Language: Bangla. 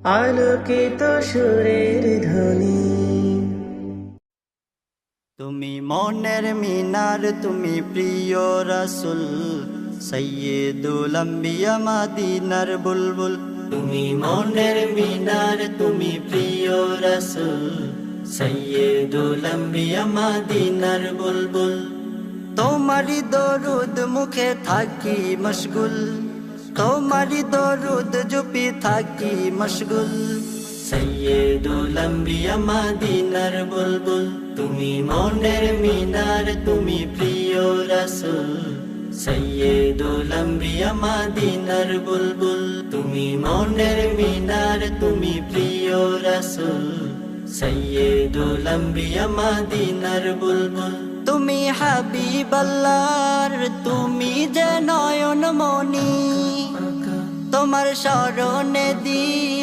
আলোকিত সুরের ধ্বনি। তুমি মনের মিনার, তুমি প্রিয় রাসূল, সাইয়্যিদুল আম্বিয়া মদিনার বুলবুল। তুমি মনের মিনার, তুমি প্রিয় রাসূল, সাইয়্যিদুল আম্বিয়া মদিনার বুলবুল। তোমারি দরুদ মুখে থাকি মশগুল, তোমারি দরুদ জপি থাকি মশগুল। সাইয়্যিদুল আম্বিয়া মদিনার বুলবুল। তুমি মনের মিনার, তুমি প্রিয় রাসূল, সাইয়্যিদুল আম্বিয়া মদিনার বুলবুল। তুমি মনের মিনার, তুমি প্রিয় রাসূল, সাইয়্যিদুল আম্বিয়া মদিনার বুলবুল। তুমি হাবিবাল্লাহর, তুমি যে নয়ন মনি, তোমার শরণে দি